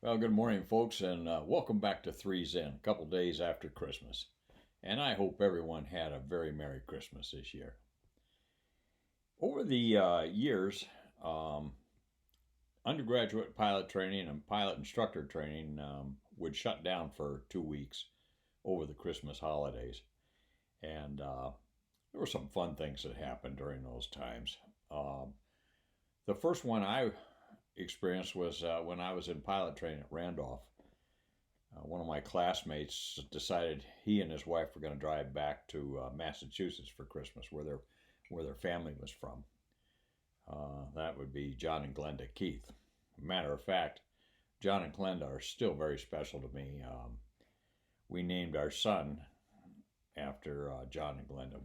Well, good morning, folks, and welcome back to Three's In, a couple days after Christmas. And I hope everyone had a very Merry Christmas this year. Over the years, um, undergraduate pilot training and pilot instructor training would shut down for 2 weeks over the Christmas holidays. And there were some fun things that happened during those times. Um, the first one I experienced was when I was in pilot training at Randolph. One of my classmates decided he and his wife were going to drive back to Massachusetts for Christmas, where their family was from. That would be John and Glenda Keith. Matter of fact, John and Glenda are still very special to me. We named our son after John and Glenda.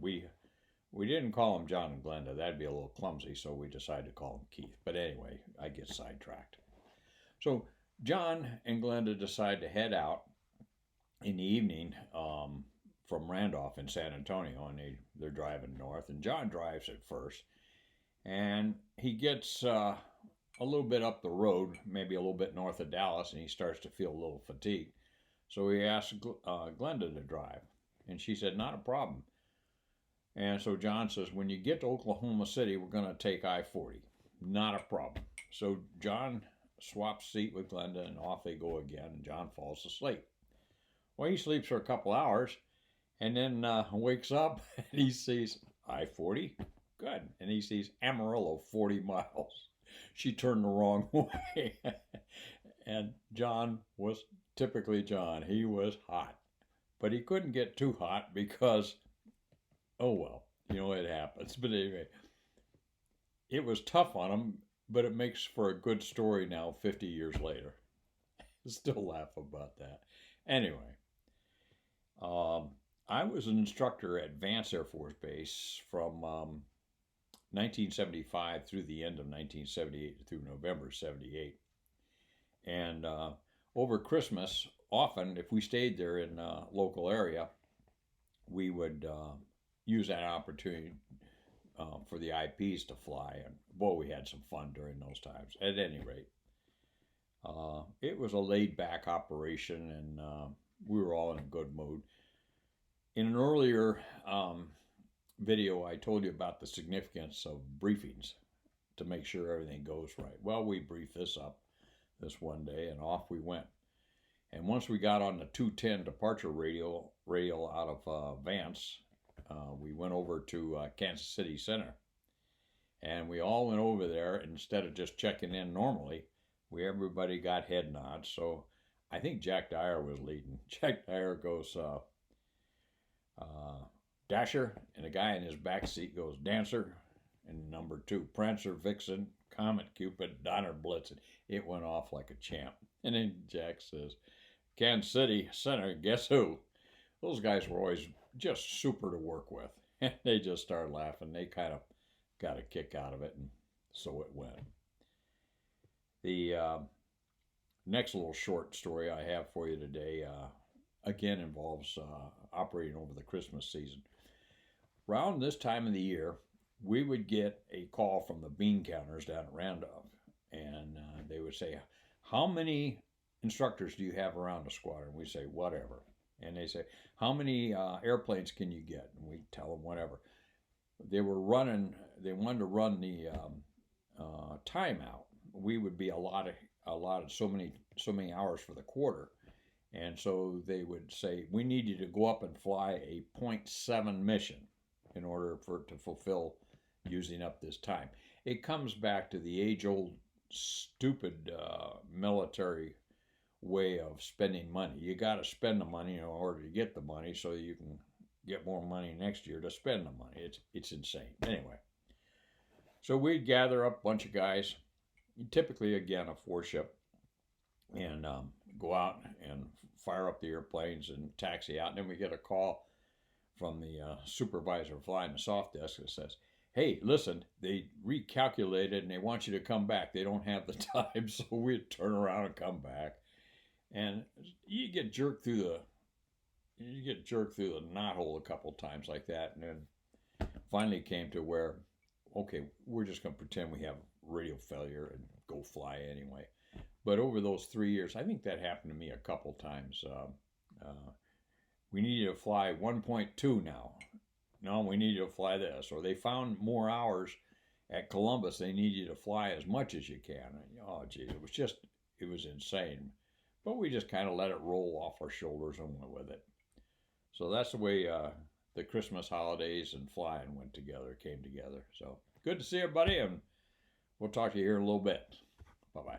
We didn't call him John and Glenda. That'd be a little clumsy, so we decided to call him Keith. But anyway, I get sidetracked. So John and Glenda decide to head out in the evening from Randolph in San Antonio, and they're driving north. And John drives at first, and he gets a little bit up the road, maybe a little bit north of Dallas, and he starts to feel a little fatigued. So he asks Glenda to drive, and she said, "Not a problem." And so John says, "When you get to Oklahoma City, we're going to take I-40. Not a problem." So John swaps seat with Glenda, and off they go again, and John falls asleep. Well, he sleeps for a couple hours, and then wakes up, and he sees I-40. Good. And he sees Amarillo 40 miles. She turned the wrong way. And John was typically John. He was hot. But he couldn't get too hot because, oh well, it happens. But anyway, it was tough on him, but it makes for a good story now, 50 years later. Still laugh about that. Anyway, um, I was an instructor at Vance Air Force Base from 1975 through the end of 1978 through November 78. And over Christmas, often if we stayed there in a local area, we would use that opportunity for the IPs to fly. And boy, we had some fun during those times. At any rate, it was a laid back operation, and we were all in a good mood. In an earlier video, I told you about the significance of briefings to make sure everything goes right. Well, we briefed this up this one day, and off we went. And once we got on the 210 departure rail out of Vance, we went over to Kansas City Center. And we all went over there, and instead of just checking in normally, everybody got head nods. So I think Jack Dyer was leading. Jack Dyer goes, Dasher, and the guy in his back seat goes Dancer, and number 2, Prancer, Vixen, Comet, Cupid, Donner, Blitzen. It went off like a champ. And then Jack says, Kansas City Center, guess who? Those guys were always just super to work with. And they just started laughing. They kind of got a kick out of it, and so it went. The next little short story I have for you today again involves operating over the Christmas season. Around this time of the year, we would get a call from the bean counters down at Randolph, and they would say, "How many instructors do you have around the squadron?" We say, "Whatever." And they say, "How many airplanes can you get?" And we tell them, "Whatever." They wanted to run the timeout. We would be allotted so many hours for the quarter. And so they would say, "We need you to go up and fly a .7 mission in order to fulfill using up this time." It comes back to the age-old stupid military way of spending money. You got to spend the money in order to get the money, so you can get more money next year to spend the money. It's insane. Anyway, so we'd gather up a bunch of guys, typically again a 4-ship, and go out and fire up the airplanes and taxi out. And then we get a call from the supervisor flying the soft desk that says, "Hey, listen, they recalculated and they want you to come back. They don't have the time." So we'd turn around and come back. And you get jerked through the knothole a couple times like that. And then finally came to where, okay, we're just going to pretend we have radio failure and go fly anyway. But over those 3 years, I think that happened to me a couple times. We needed to fly 1.2 now. No, we need you to fly this. Or they found more hours at Columbus. They need you to fly as much as you can. And, oh, geez, it was insane. But we just kind of let it roll off our shoulders and went with it. So that's the way the Christmas holidays and flying came together. So good to see everybody, and we'll talk to you here in a little bit.